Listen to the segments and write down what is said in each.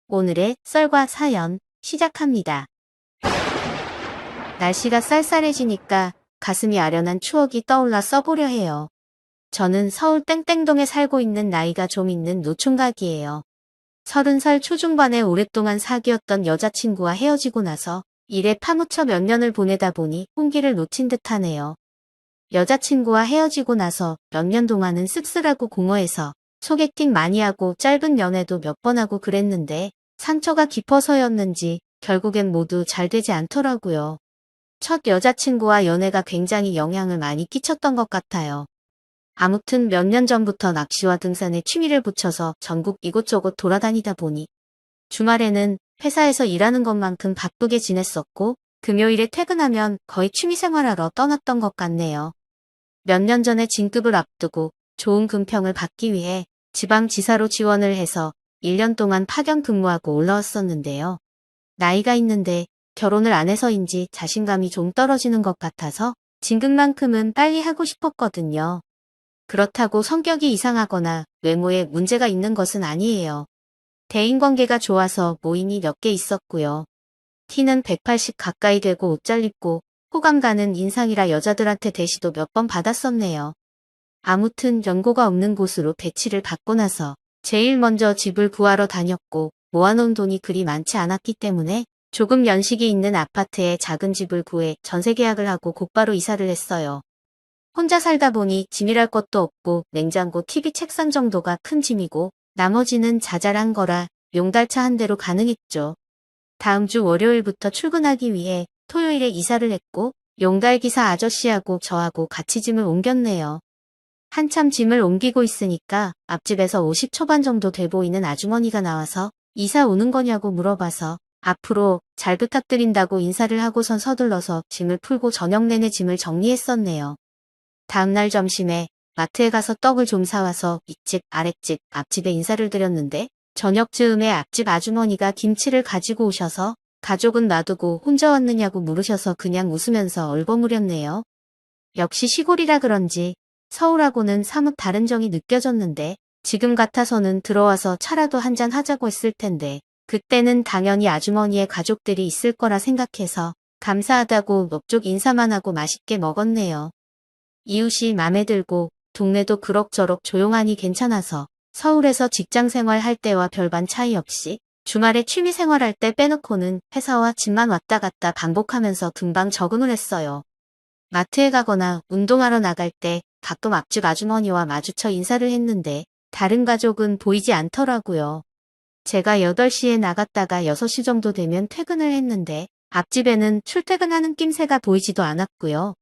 오늘의 썰과 사연 시작합니다. 날씨가 쌀쌀해지니까 가슴이 아련한 추억이 떠올라 써보려 해요. 저는 서울 땡땡동에 살고 있는 나이가 좀 있는 노총각이에요. 30살 초중반에 오랫동안 사귀었던 여자친구와 헤어지고 나서 일에 파묻혀 몇 년을 보내다 보니 홍기를 놓친 듯하네요. 여자친구와 헤어지고 나서 몇 년 동안은 씁쓸하고 공허해서 소개팅 많이 하고 짧은 연애도 몇 번 하고 그랬는데 상처가 깊어서였는지 결국엔 모두 잘 되지 않더라고요. 첫 여자친구와 연애가 굉장히 영향을 많이 끼쳤던 것 같아요. 아무튼 몇 년 전부터 낚시와 등산에 취미를 붙여서 전국 이곳저곳 돌아다니다 보니 주말에는 회사에서 일하는 것만큼 바쁘게 지냈었고 금요일에 퇴근하면 거의 취미생활하러 떠났던 것 같네요. 몇 년 전에 진급을 앞두고 좋은 금평을 받기 위해 지방지사로 지원을 해서 1년 동안 파견 근무하고 올라왔었는데요. 나이가 있는데 결혼을 안 해서인지 자신감이 좀 떨어지는 것 같아서 진급만큼은 빨리 하고 싶었거든요. 그렇다고 성격이 이상하거나 외모에 문제가 있는 것은 아니에요. 대인관계가 좋아서 모임이 몇 개 있었고요. 키는 180 가까이 되고 옷 잘 입고 호감 가는 인상이라 여자들한테 대시도 몇 번 받았었네요. 아무튼 연고가 없는 곳으로 배치를 받고 나서 제일 먼저 집을 구하러 다녔고 모아놓은 돈이 그리 많지 않았기 때문에 조금 연식이 있는 아파트에 작은 집을 구해 전세 계약을 하고 곧바로 이사를 했어요. 혼자 살다 보니 짐이랄 것도 없고 냉장고, TV, 책상 정도가 큰 짐이고 나머지는 자잘한 거라 용달차 한 대로 가능했죠. 다음 주 월요일부터 출근하기 위해 토요일에 이사를 했고 용달 기사 아저씨하고 저하고 같이 짐을 옮겼네요. 한참 짐을 옮기고 있으니까 앞집에서 50 초반 정도 돼 보이는 아주머니가 나와서 이사 오는 거냐고 물어봐서 앞으로 잘 부탁드린다고 인사를 하고선 서둘러서 짐을 풀고 저녁 내내 짐을 정리했었네요. 다음날 점심에 마트에 가서 떡을 좀 사와서 윗집, 아랫집, 앞집에 인사를 드렸는데 저녁 즈음에 앞집 아주머니가 김치를 가지고 오셔서 가족은 놔두고 혼자 왔느냐고 물으셔서 그냥 웃으면서 얼버무렸네요. 역시 시골이라 그런지 서울하고는 사뭇 다른 정이 느껴졌는데 지금 같아서는 들어와서 차라도 한잔 하자고 했을 텐데 그때는 당연히 아주머니의 가족들이 있을 거라 생각해서 감사하다고 넋쪽 인사만 하고 맛있게 먹었네요. 이웃이 맘에 들고 동네도 그럭저럭 조용하니 괜찮아서 서울에서 직장생활 할 때와 별반 차이 없이 주말에 취미생활 할 때 빼놓고는 회사와 집만 왔다 갔다 반복하면서 금방 적응을 했어요. 마트에 가거나 운동하러 나갈 때 가끔 앞집 아주머니와 마주쳐 인사를 했는데 다른 가족은 보이지 않더라고요. 제가 8시에 나갔다가 6시 정도 되면 퇴근을 했는데 앞집에는 출퇴근하는 낌새가 보이지도 않았고요.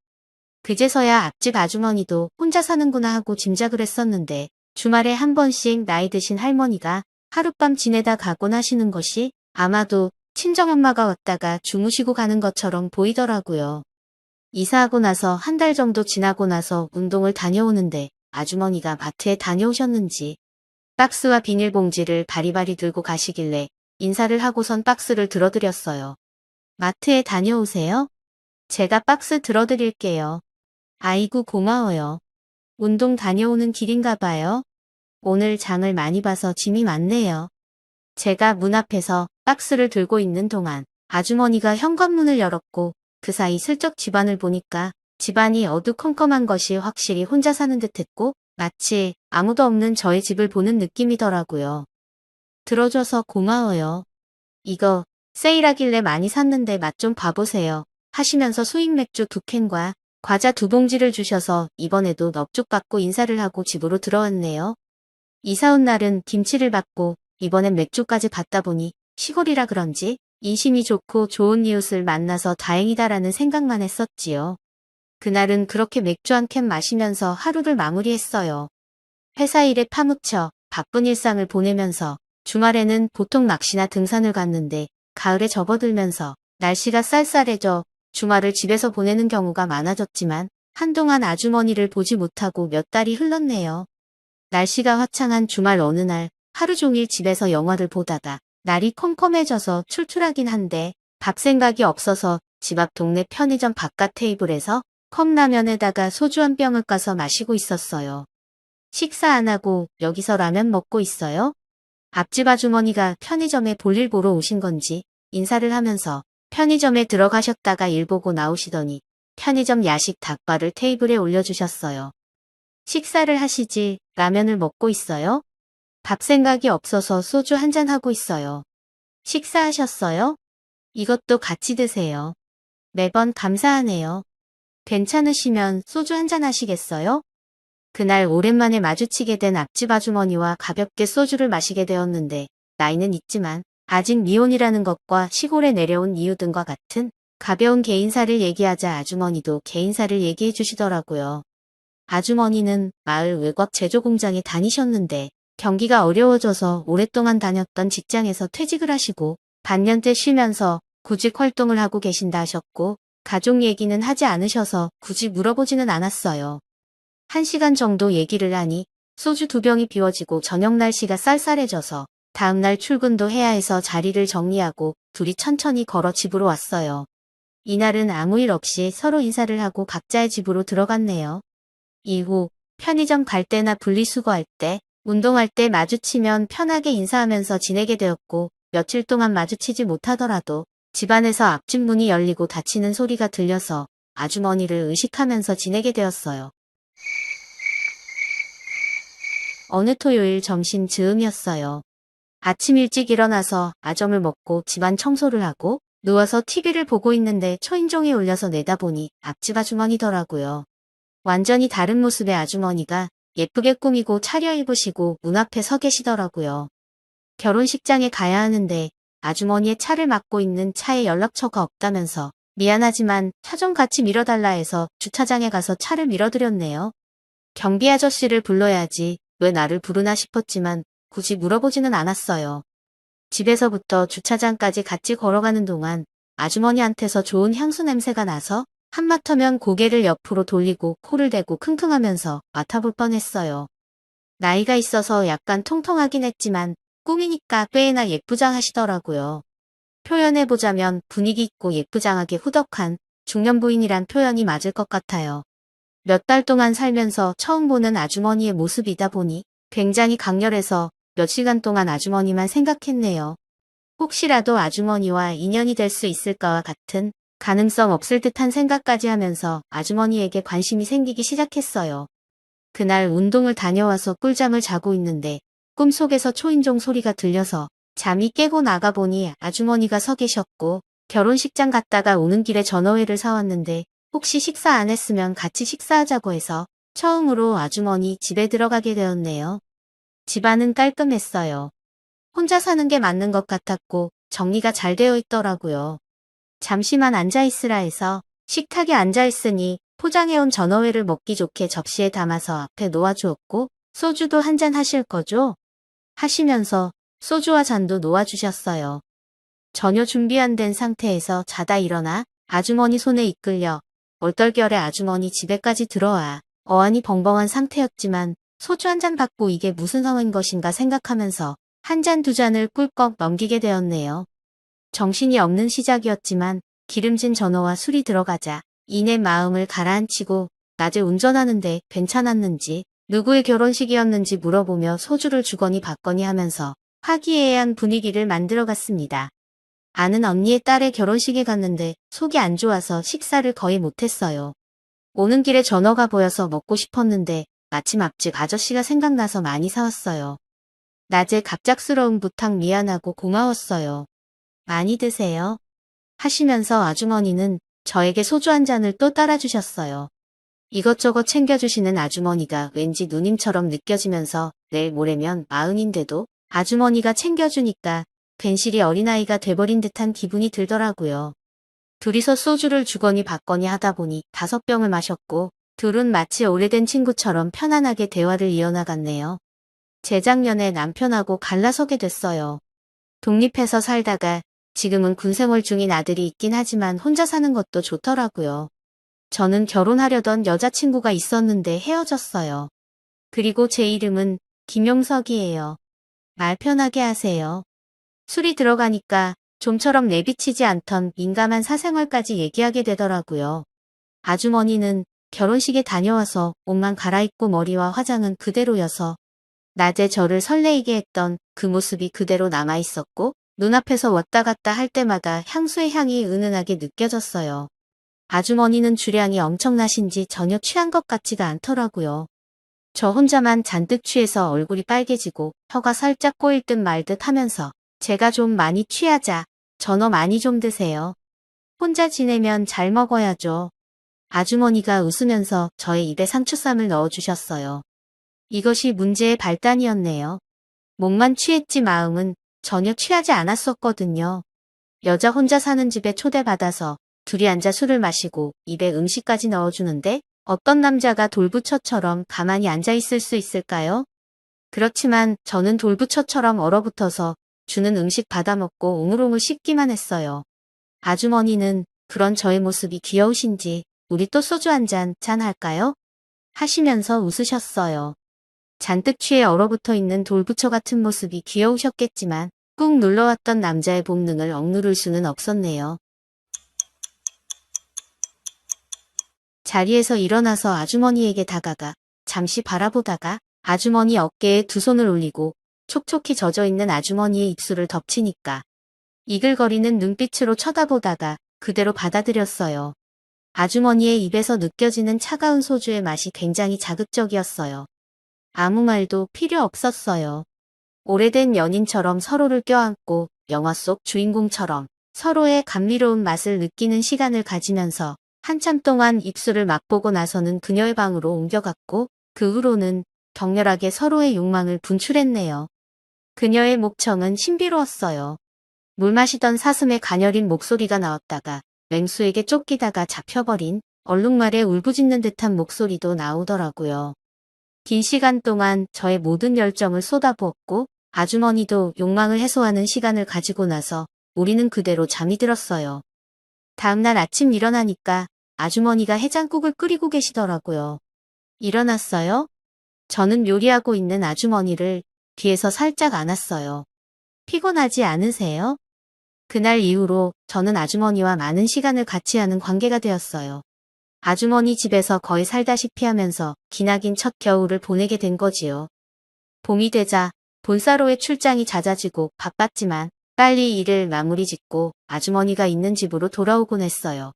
그제서야 앞집 아주머니도 혼자 사는구나 하고 짐작을 했었는데 주말에 한 번씩 나이 드신 할머니가 하룻밤 지내다 가곤 하시는 것이 아마도 친정엄마가 왔다가 주무시고 가는 것처럼 보이더라고요. 이사하고 나서 한 달 정도 지나고 나서 운동을 다녀오는데 아주머니가 마트에 다녀오셨는지 박스와 비닐봉지를 바리바리 들고 가시길래 인사를 하고선 박스를 들어드렸어요. 마트에 다녀오세요? 제가 박스 들어드릴게요. 아이고 고마워요. 운동 다녀오는 길인가 봐요. 오늘 장을 많이 봐서 짐이 많네요. 제가 문 앞에서 박스를 들고 있는 동안 아주머니가 현관문을 열었고 그 사이 슬쩍 집안을 보니까 집안이 어두컴컴한 것이 확실히 혼자 사는 듯했고 마치 아무도 없는 저의 집을 보는 느낌이더라고요. 들어줘서 고마워요. 이거 세일하길래 많이 샀는데 맛 좀 봐보세요. 하시면서 수입 맥주 2캔과 과자 2봉지를 주셔서 이번에도 넙죽 받고 인사를 하고 집으로 들어왔네요. 이사 온 날은 김치를 받고 이번엔 맥주까지 받다 보니 시골이라 그런지 인심이 좋고 좋은 이웃을 만나서 다행이다라는 생각만 했었지요. 그날은 그렇게 맥주 한 캔 마시면서 하루를 마무리했어요. 회사 일에 파묻혀 바쁜 일상을 보내면서 주말에는 보통 낚시나 등산을 갔는데 가을에 접어들면서 날씨가 쌀쌀해져 주말을 집에서 보내는 경우가 많아졌지만 한동안 아주머니를 보지 못하고 몇 달이 흘렀네요. 날씨가 화창한 주말 어느 날 하루 종일 집에서 영화를 보다가 날이 컴컴해져서 출출하긴 한데 밥 생각이 없어서 집 앞 동네 편의점 바깥 테이블에서 컵라면에다가 소주 한 병을 까서 마시고 있었어요. 식사 안 하고 여기서 라면 먹고 있어요? 앞집 아주머니가 편의점에 볼일 보러 오신 건지 인사를 하면서 편의점에 들어가셨다가 일 보고 나오시더니 편의점 야식 닭발을 테이블에 올려주셨어요. 식사를 하시지 라면을 먹고 있어요? 밥 생각이 없어서 소주 한잔 하고 있어요. 식사하셨어요? 이것도 같이 드세요. 매번 감사하네요. 괜찮으시면 소주 한잔 하시겠어요? 그날 오랜만에 마주치게 된 앞집 아주머니와 가볍게 소주를 마시게 되었는데 나이는 있지만 아직 미혼이라는 것과 시골에 내려온 이유 등과 같은 가벼운 개인사를 얘기하자 아주머니도 개인사를 얘기해 주시더라고요. 아주머니는 마을 외곽 제조공장에 다니셨는데 경기가 어려워져서 오랫동안 다녔던 직장에서 퇴직을 하시고 반년째 쉬면서 구직 활동을 하고 계신다 하셨고 가족 얘기는 하지 않으셔서 굳이 물어보지는 않았어요. 1시간 정도 얘기를 하니 소주 2병이 비워지고 저녁 날씨가 쌀쌀해져서 다음날 출근도 해야 해서 자리를 정리하고 둘이 천천히 걸어 집으로 왔어요. 이날은 아무 일 없이 서로 인사를 하고 각자의 집으로 들어갔네요. 이후 편의점 갈 때나 분리수거할 때, 운동할 때 마주치면 편하게 인사하면서 지내게 되었고 며칠 동안 마주치지 못하더라도 집안에서 앞집 문이 열리고 닫히는 소리가 들려서 아주머니를 의식하면서 지내게 되었어요. 어느 토요일 점심 즈음이었어요. 아침 일찍 일어나서 아점을 먹고 집안 청소를 하고 누워서 TV를 보고 있는데 초인종이 울려서 내다보니 앞집 아주머니더라고요. 완전히 다른 모습의 아주머니가 예쁘게 꾸미고 차려입으시고 문 앞에 서 계시더라고요. 결혼식장에 가야 하는데 아주머니의 차를 막고 있는 차에 연락처가 없다면서 미안하지만 차 좀 같이 밀어달라 해서 주차장에 가서 차를 밀어드렸네요. 경비 아저씨를 불러야지 왜 나를 부르나 싶었지만 굳이 물어보지는 않았어요. 집에서부터 주차장까지 같이 걸어가는 동안 아주머니한테서 좋은 향수 냄새가 나서 한마터면 고개를 옆으로 돌리고 코를 대고 킁킁하면서 맡아볼 뻔했어요. 나이가 있어서 약간 통통하긴 했지만 꿈이니까 꽤나 예쁘장하시더라고요. 표현해보자면 분위기 있고 예쁘장하게 후덕한 중년 부인이란 표현이 맞을 것 같아요. 몇 달 동안 살면서 처음 보는 아주머니의 모습이다 보니 굉장히 강렬해서 몇 시간 동안 아주머니만 생각했네요. 혹시라도 아주머니와 인연이 될 수 있을까와 같은 가능성 없을 듯한 생각까지 하면서 아주머니에게 관심이 생기기 시작했어요. 그날 운동을 다녀와서 꿀잠을 자고 있는데 꿈속에서 초인종 소리가 들려서 잠이 깨고 나가보니 아주머니가 서 계셨고 결혼식장 갔다가 오는 길에 전어회를 사왔는데 혹시 식사 안 했으면 같이 식사하자고 해서 처음으로 아주머니 집에 들어가게 되었네요. 집안은 깔끔했어요. 혼자 사는 게 맞는 것 같았고 정리가 잘 되어 있더라고요. 잠시만 앉아있으라 해서 식탁에 앉아있으니 포장해온 전어회를 먹기 좋게 접시에 담아서 앞에 놓아주었고 소주도 한잔 하실 거죠? 하시면서 소주와 잔도 놓아주셨어요. 전혀 준비 안 된 상태에서 자다 일어나 아주머니 손에 이끌려 얼떨결에 아주머니 집에까지 들어와 어안이 벙벙한 상태였지만 소주 한 잔 받고 이게 무슨 상황인 것인가 생각하면서 한 잔 두 잔을 꿀꺽 넘기게 되었네요. 정신이 없는 시작이었지만 기름진 전어와 술이 들어가자 이내 마음을 가라앉히고 낮에 운전하는데 괜찮았는지 누구의 결혼식이었는지 물어보며 소주를 주거니 받거니 하면서 화기애애한 분위기를 만들어갔습니다. 아는 언니의 딸의 결혼식에 갔는데 속이 안 좋아서 식사를 거의 못했어요. 오는 길에 전어가 보여서 먹고 싶었는데 마침 앞집 아저씨가 생각나서 많이 사왔어요. 낮에 갑작스러운 부탁 미안하고 고마웠어요. 많이 드세요. 하시면서 아주머니는 저에게 소주 한 잔을 또 따라주셨어요. 이것저것 챙겨주시는 아주머니가 왠지 누님처럼 느껴지면서 내일 모레면 40인데도 아주머니가 챙겨주니까 괜시리 어린아이가 돼버린 듯한 기분이 들더라고요. 둘이서 소주를 주거니 받거니 하다 보니 5병을 마셨고 둘은 마치 오래된 친구처럼 편안하게 대화를 이어나갔네요. 재작년에 남편하고 갈라서게 됐어요. 독립해서 살다가 지금은 군생활 중인 아들이 있긴 하지만 혼자 사는 것도 좋더라고요. 저는 결혼하려던 여자친구가 있었는데 헤어졌어요. 그리고 제 이름은 김용석이에요. 말 편하게 하세요. 술이 들어가니까 좀처럼 내비치지 않던 민감한 사생활까지 얘기하게 되더라고요. 아주머니는 결혼식에 다녀와서 옷만 갈아입고 머리와 화장은 그대로여서 낮에 저를 설레이게 했던 그 모습이 그대로 남아 있었고 눈앞에서 왔다 갔다 할 때마다 향수의 향이 은은하게 느껴졌어요. 아주머니는 주량이 엄청나신지 전혀 취한 것 같지가 않더라고요. 저 혼자만 잔뜩 취해서 얼굴이 빨개지고 혀가 살짝 꼬일 듯 말 듯 하면서 제가 좀 많이 취하자. 전어 많이 좀 드세요. 혼자 지내면 잘 먹어야죠. 아주머니가 웃으면서 저의 입에 상추쌈을 넣어주셨어요. 이것이 문제의 발단이었네요. 목만 취했지 마음은 전혀 취하지 않았었거든요. 여자 혼자 사는 집에 초대받아서 둘이 앉아 술을 마시고 입에 음식까지 넣어주는데 어떤 남자가 돌부처처럼 가만히 앉아있을 수 있을까요? 그렇지만 저는 돌부처처럼 얼어붙어서 주는 음식 받아먹고 오물오물 씹기만 했어요. 아주머니는 그런 저의 모습이 귀여우신지 우리 또 소주 한 잔 할까요? 하시면서 웃으셨어요. 잔뜩 취해 얼어붙어 있는 돌부처 같은 모습이 귀여우셨겠지만 꾹 눌러왔던 남자의 본능을 억누를 수는 없었네요. 자리에서 일어나서 아주머니에게 다가가 잠시 바라보다가 아주머니 어깨에 두 손을 올리고 촉촉히 젖어있는 아주머니의 입술을 덮치니까 이글거리는 눈빛으로 쳐다보다가 그대로 받아들였어요. 아주머니의 입에서 느껴지는 차가운 소주의 맛이 굉장히 자극적이었어요. 아무 말도 필요 없었어요. 오래된 연인처럼 서로를 껴안고 영화 속 주인공처럼 서로의 감미로운 맛을 느끼는 시간을 가지면서 한참 동안 입술을 맛보고 나서는 그녀의 방으로 옮겨갔고 그 후로는 격렬하게 서로의 욕망을 분출했네요. 그녀의 목청은 신비로웠어요. 물 마시던 사슴의 가녀린 목소리가 나왔다가 맹수에게 쫓기다가 잡혀버린 얼룩말에 울부짖는 듯한 목소리도 나오더라고요. 긴 시간 동안 저의 모든 열정을 쏟아부었고 아주머니도 욕망을 해소하는 시간을 가지고 나서 우리는 그대로 잠이 들었어요. 다음날 아침 일어나니까 아주머니가 해장국을 끓이고 계시더라고요. 일어났어요? 저는 요리하고 있는 아주머니를 뒤에서 살짝 안았어요. 피곤하지 않으세요? 그날 이후로 저는 아주머니와 많은 시간을 같이 하는 관계가 되었어요. 아주머니 집에서 거의 살다시피 하면서 기나긴 첫 겨울을 보내게 된 거지요. 봄이 되자 본사로의 출장이 잦아지고 바빴지만 빨리 일을 마무리 짓고 아주머니가 있는 집으로 돌아오곤 했어요.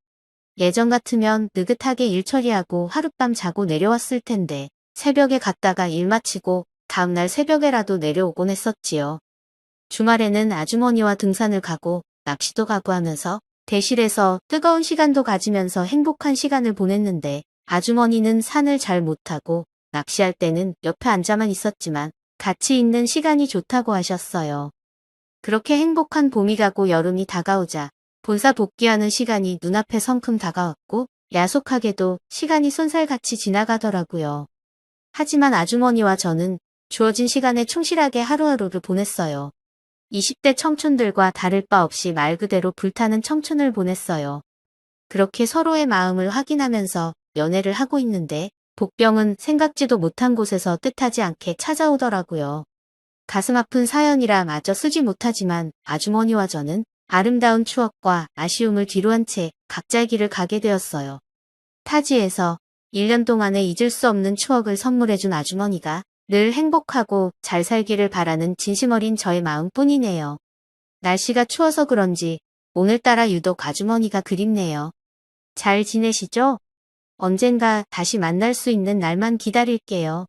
예전 같으면 느긋하게 일 처리하고 하룻밤 자고 내려왔을 텐데 새벽에 갔다가 일 마치고 다음날 새벽에라도 내려오곤 했었지요. 주말에는 아주머니와 등산을 가고 낚시도 가고 하면서 대실에서 뜨거운 시간도 가지면서 행복한 시간을 보냈는데 아주머니는 산을 잘 못하고 낚시할 때는 옆에 앉아만 있었지만 같이 있는 시간이 좋다고 하셨어요. 그렇게 행복한 봄이 가고 여름이 다가오자 본사 복귀하는 시간이 눈앞에 성큼 다가왔고 야속하게도 시간이 쏜살같이 지나가더라고요. 하지만 아주머니와 저는 주어진 시간에 충실하게 하루하루를 보냈어요. 20대 청춘들과 다를 바 없이 말 그대로 불타는 청춘을 보냈어요. 그렇게 서로의 마음을 확인하면서 연애를 하고 있는데 복병은 생각지도 못한 곳에서 뜻하지 않게 찾아오더라고요. 가슴 아픈 사연이라 마저 쓰지 못하지만 아주머니와 저는 아름다운 추억과 아쉬움을 뒤로한 채 각자의 길을 가게 되었어요. 타지에서 1년 동안에 잊을 수 없는 추억을 선물해준 아주머니가 늘 행복하고 잘 살기를 바라는 진심 어린 저의 마음뿐이네요. 날씨가 추워서 그런지 오늘따라 유독 아주머니가 그립네요. 잘 지내시죠? 언젠가 다시 만날 수 있는 날만 기다릴게요.